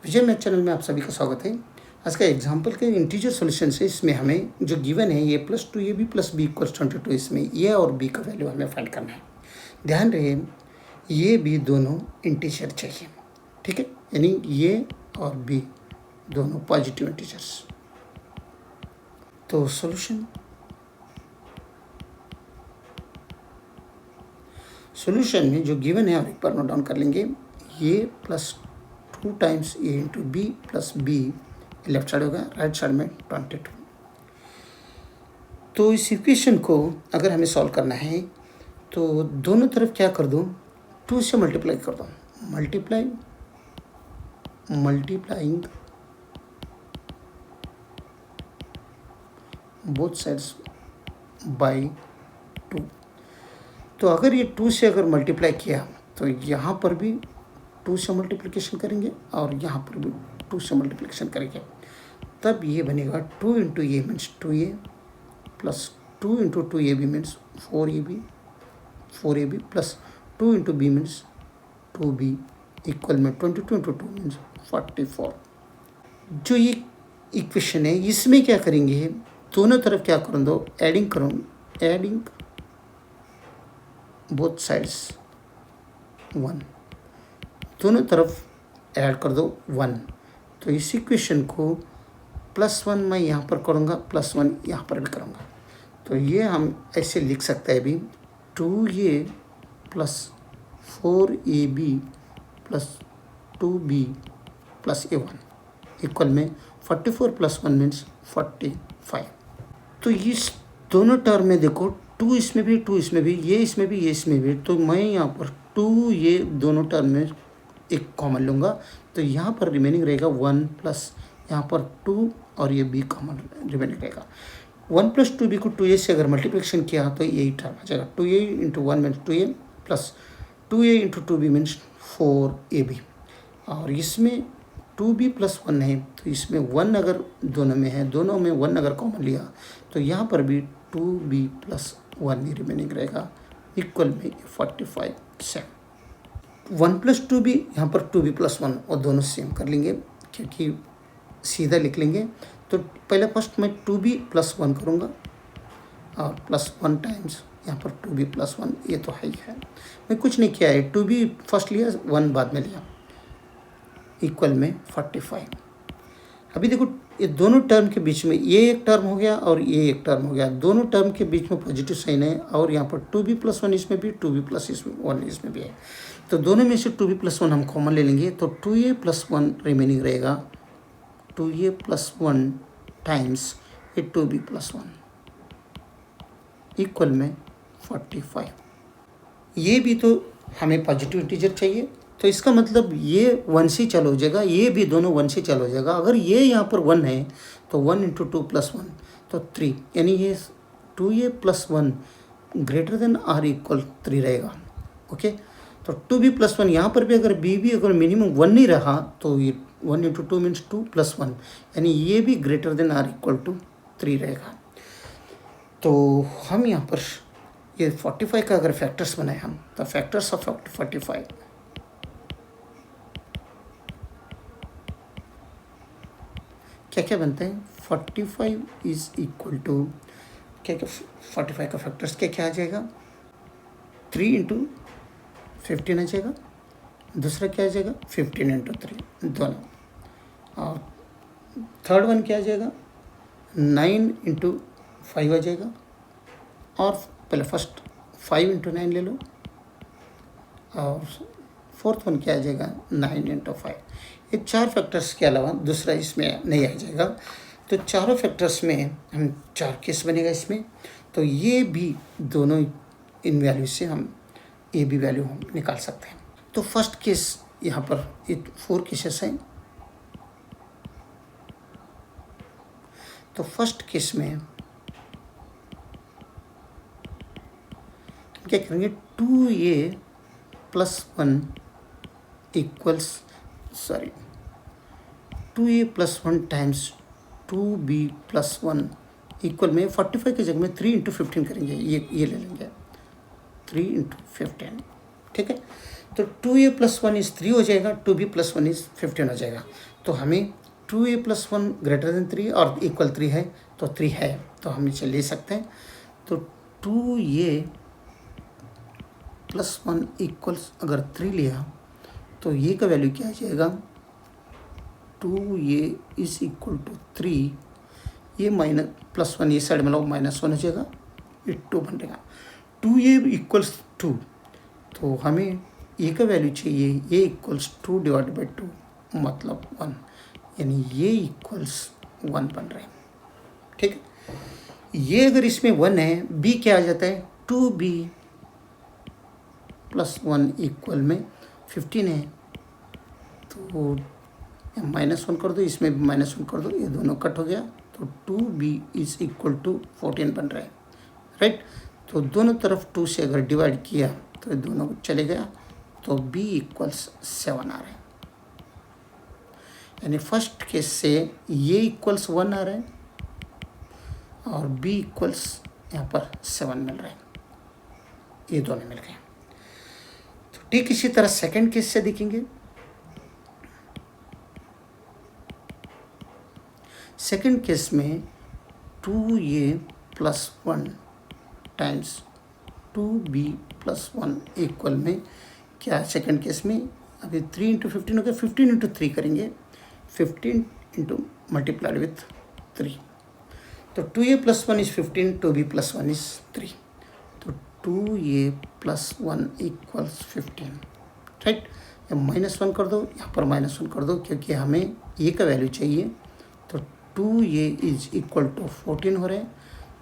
विजय math channel में आप सभी का स्वागत है। आज का एग्जाम्पल के इंटीजर सॉल्यूशन से इसमें हमें जो गिवन है a + 2ab + b = 22, इसमें a और b का वैल्यू हमें फाइंड करना है। ध्यान रहे ये b दोनों इंटीजर चाहिए, ठीक है, यानी a और b दोनों पॉजिटिव इंटीजर्स। तो सॉल्यूशन में जो गिवन है और एक बार नोट डाउन कर लेंगे, a + 2 times a into b plus b, left side होगा, राइट साइड में 22। तो इस इक्वेशन को अगर हमें सॉल्व करना है तो दोनों तरफ क्या कर दूँ, 2 से मल्टीप्लाई कर दो, मल्टीप्लाइंग बोथ साइड्स बाय 2। तो अगर ये 2 से अगर मल्टीप्लाई किया तो यहाँ पर भी 2 से मल्टीप्लिकेशन करेंगे और यहाँ पर भी 2 से मल्टीप्लिकेशन करेंगे, तब ये बनेगा 2 into a means 2a plus 2 into 2ab means 4ab plus 2 into b means 2b equal में 22 इंटू 2 मीन्स 44। जो ये इक्वेशन है इसमें क्या करेंगे, दोनों तरफ क्या कर दो, एडिंग बोथ साइड्स 1, दोनों तरफ ऐड कर दो 1। तो इस इक्वेशन को +1 मैं यहाँ पर करूँगा, +1 यहाँ पर भी करूँगा। तो ये हम ऐसे लिख सकते हैं अभी, 2a + 4ab + 2b + a1 equal में 44 + 1 मीन्स 45। तो इस दोनों टर्म में देखो, 2 इसमें भी, 2 इसमें भी, ये इसमें भी, ये इसमें भी, तो मैं यहाँ पर 2 ये दोनों टर्म में एक कॉमन लूँगा, तो यहाँ पर रिमेनिंग रहेगा 1 प्लस यहाँ पर 2 और ये b कॉमन रिमेनिंग रहेगा। 1 + 2b को 2a से अगर मल्टीप्लिकेशन किया तो यही टर्म आ जाएगा, 2a into 1 means 2a plus 2a into 2b means 4ab। और इसमें 2b + 1 है, तो इसमें 1 अगर दोनों में है, दोनों में 1 अगर कॉमन लिया तो यहाँ पर भी 2b + 1 ही रिमेनिंग रहेगा, इक्वल में 45 से 1 + 2b, यहाँ पर 2b + 1 और दोनों सेम कर लेंगे क्योंकि सीधा लिख लेंगे। तो पहले फर्स्ट मैं 2b + 1 करूँगा और +1 टाइम्स यहाँ पर 2b + 1, ये तो है ही है, मैं कुछ नहीं किया है, 2b फर्स्ट लिया 1 बाद में लिया, इक्वल में 45। अभी देखो ये दोनों टर्म के बीच में ये एक टर्म हो गया और ये एक टर्म हो गया, दोनों टर्म के बीच में पॉजिटिव साइन है और यहाँ पर 2b + 1 इसमें भी, 2b + 1 इसमें भी है, तो दोनों में से 2b + 1 हम कॉमन ले लेंगे, तो 2a + 1 रिमेनिंग रहेगा, 2a + 1 टाइम्स ये 2b + 1 इक्वल में 45। ये भी तो हमें पॉजिटिव इंटीजर चाहिए, तो इसका मतलब ये 1 से चालू हो जाएगा, ये भी दोनों 1 से चालू हो जाएगा। अगर ये यहाँ पर 1 है तो 1 इंटू 2 + 1 तो 3, यानी ये 2a + 1 greater than or equal 3 रहेगा। ओके, तो 2b + 1 यहाँ पर भी अगर b भी अगर मिनिमम 1 नहीं रहा तो ये 1 इंटू 2 मीन्स 2 + 1, यानी ये भी greater than or equal to 3 रहेगा। तो हम यहाँ पर ये 45 का अगर फैक्टर्स बनाए हम, तो फैक्टर्स ऑफ 45 क्या क्या बनते हैं, 45 इज इक्वल टू क्या क्या, 45 का फैक्टर्स क्या क्या आ जाएगा, 3 इंटू 15 आ जाएगा, दूसरा क्या आ जाएगा 15 इंटू 3 दोनों, और थर्ड वन क्या आ जाएगा 9 इंटू 5 आ जाएगा, और पहले फर्स्ट 5 इंटू 9 ले लो, और फोर्थ वन क्या आ जाएगा 9 इंटू 5। ये 4 फैक्टर्स के अलावा दूसरा इसमें नहीं आ जाएगा, तो चारों फैक्टर्स में हम 4 केस बनेगा इसमें, तो ये भी दोनों इन वैल्यू से हम ये भी वैल्यू हम निकाल सकते हैं। तो फर्स्ट केस यहाँ पर ये 4 केसेस हैं, तो फर्स्ट केस में क्या करेंगे, 2a + 1 equals 2a + 1 times 2b + 1 equal में 45 की जगह में 3 इंटू 15 करेंगे, ये ले लेंगे 3 इंटू 15, ठीक है। तो 2a+1 इज़ 3 हो जाएगा, 2b+1 इज़ 15 हो जाएगा। तो हमें 2a+1 ग्रेटर देन 3 और इक्वल 3 है, तो 3 है, तो हम इसे ले सकते हैं। तो 2a+1 इक्वल्स अगर 3 लिया तो ये का वैल्यू क्या आ जाएगा, 2a इज इक्वल टू 3, ये +1 ये साइड में लो -1 हो जाएगा, ये 2 बन जाएगा। 2a इक्वल्स 2, तो हमें ए का वैल्यू चाहिए, ए इक्वल्स 2 डिवाइड बाई 2 मतलब 1, यानी ये इक्वल्स 1 बन रहे हैं। ठीक है, ये अगर इसमें 1 है, बी क्या आ जाता है, 2b+1 इक्वल में 15 है, तो -1 कर दो, इसमें भी -1 कर दो, ये दोनों कट हो गया, तो 2b इज इक्वल टू 14 बन रहा है। राइट, तो दोनों तरफ 2 से अगर डिवाइड किया तो दोनों चले गया, तो b इक्वल्स 7 आ रहा है। यानी फर्स्ट केस से ये इक्वल्स 1 आ रहा है और b इक्वल्स यहाँ पर 7 मिल रहा है, ये दोनों मिल गए। तो ठीक इसी तरह सेकंड केस से देखेंगे। सेकंड केस में 2a+1 टाइम्स 2b+1 इक्वल में क्या, सेकंड केस में अभी 3 × 15 हो गया, 15 × 3 करेंगे, 15 × मल्टीप्लाइड विथ 3, तो 2a+1 इज 15, 2b+1 इज 3, तो 2a+1 इक्वल्स 15। राइट, -1 कर दो, यहाँ पर -1 कर दो, क्योंकि हमें ए का वैल्यू चाहिए, तो 2a इज इक्वल टू 14 हो रहे हैं,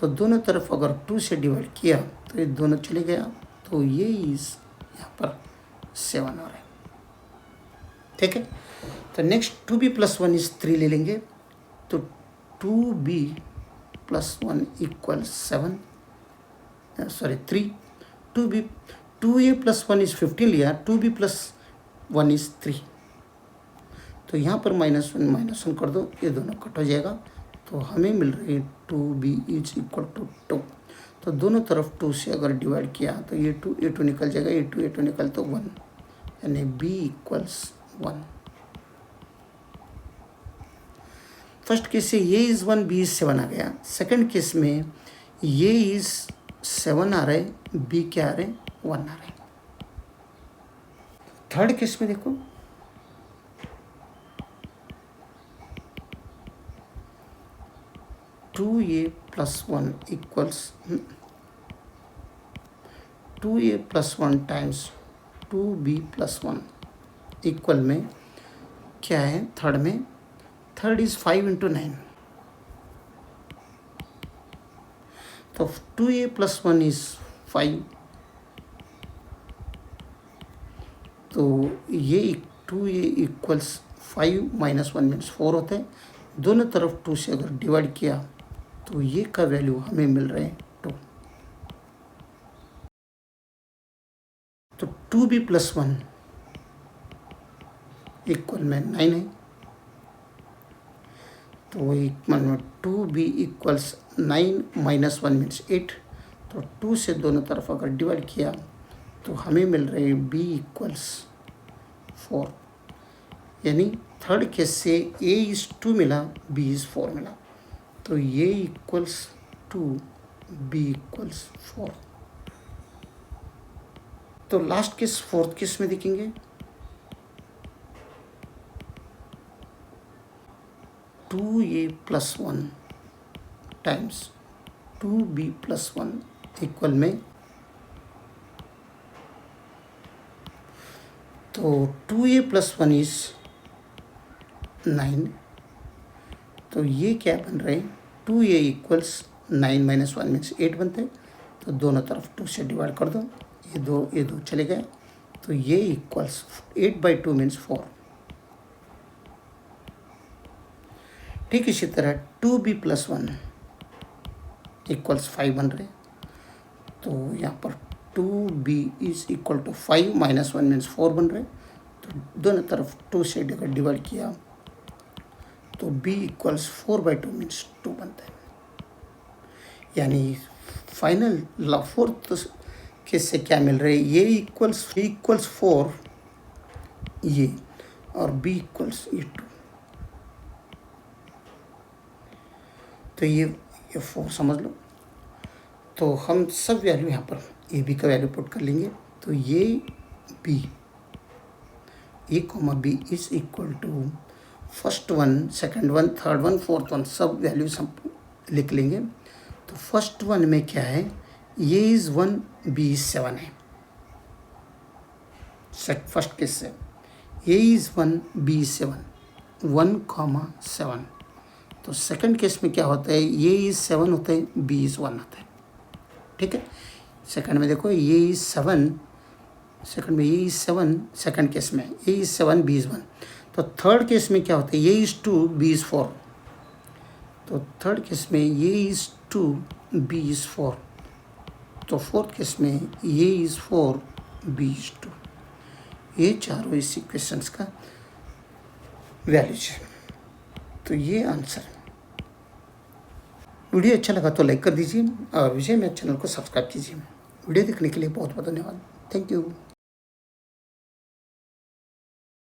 तो दोनों तरफ अगर 2 से डिवाइड किया तो ये दोनों चले गया, तो ये इज यहाँ पर 7 हो रहा है। ठीक है, तो नेक्स्ट 2b+1 इज 3 ले लेंगे, तो 2b+1 equal 7, sorry 3, 2a+1 is 15 लिया, 2b+1 इज 3, तो यहाँ पर -1 कर दो, ये दोनों कट हो जाएगा, तो हमें मिल रही है 2b इज इक्वल टू 2, तो दोनों तरफ 2 से अगर डिवाइड किया तो ये 2 निकल जाएगा, ये 2 निकल तो 1, यानी b इक्वल्स 1। फर्स्ट केस से ये इज़ 1, बी इज़ 7 आ गया। सेकंड केस में ये इज़ 7 आ रहा है, बी क्या आ रहे हैं, 1 आ रहे हैं। थर्ड केस में देखो, (2a+1 equals 2a+1 times 2b+1 equal में क्या है, थर्ड में, थर्ड इज 5 × 9, तो 2a+1 इज 5, तो ये 2a इक्वल्स 5 -1 मीन्स 4 होता है, दोनों तरफ 2 से अगर डिवाइड किया तो ये का वैल्यू हमें मिल रहे हैं 2, तो 2b+1 इक्वल में 9 है, तो इक्वल में 2b इक्वल्स 9 -1 मीन्स 8, तो 2 से दोनों तरफ अगर डिवाइड किया तो हमें मिल रहे हैं b इक्वल्स 4, यानी थर्ड केस से a इज 2 मिला, b इज 4 मिला, तो ये इक्वल्स 2, b इक्वल्स 4। तो लास्ट केस फोर्थ केस में देखेंगे, 2a+1 टाइम्स 2b+1 इक्वल में, तो 2a+1 इज 9, तो ये क्या बन रहे हैं, 2a इक्वल्स 9 -1 मीन्स 8 बनते हैं, तो दोनों तरफ 2 से डिवाइड कर दो, ये दो चले गए, तो ये इक्वल्स 8/2 मीन्स 4। ठीक इसी तरह 2b+1 इक्वल्स 5 बन रहे, तो यहाँ पर 2b is equal to 5 -1 means 4 बन रहे, तो दोनों तरफ 2 से डिवाइड किया तो b इक्वल्स 4/2 मीन्स 2 बनता है। यानी फाइनल फोर्थ किससे क्या मिल रहा है, ये इक्वल्स 4 ये, और b इक्वल्स ये 2। तो ये 4 समझ लो। तो हम सब वैल्यू यहाँ पर ए बी का वैल्यू पुट कर लेंगे। तो ये b, a comma b is equal to first one, second one, third one, fourth one, सब वैल्यू सब लिख लेंगे। तो फर्स्ट वन में क्या है, ये इज़ 1, बी इज़ 7 है। फर्स्ट केस से ए इज़ 1, बी इज़ 7, 1,7। तो सेकंड केस में क्या होता है, ये इज़ 7 होता है, बी इज़ 1 होता है। ठीक है, सेकंड में देखो ये इज़ 7, सेकंड में ये इज़ 7, सेकंड केस में ए इज़ 7, बी इज़ 1। तो थर्ड केस में क्या होता है, ये इज़ 2, बी इज़ 4। तो थर्ड केस में ये इज़ 2, बी इज़ 4। तो फोर्थ केस में ये इज़ 4, बी इज़ 2। ये चारों इस इक्वेशंस का वैल्यूज है। तो ये आंसर है। वीडियो अच्छा लगा तो लाइक कर दीजिए और विजय मैथ चैनल को सब्सक्राइब कीजिए। वीडियो देखने के लिए बहुत बहुत धन्यवाद। Thank you.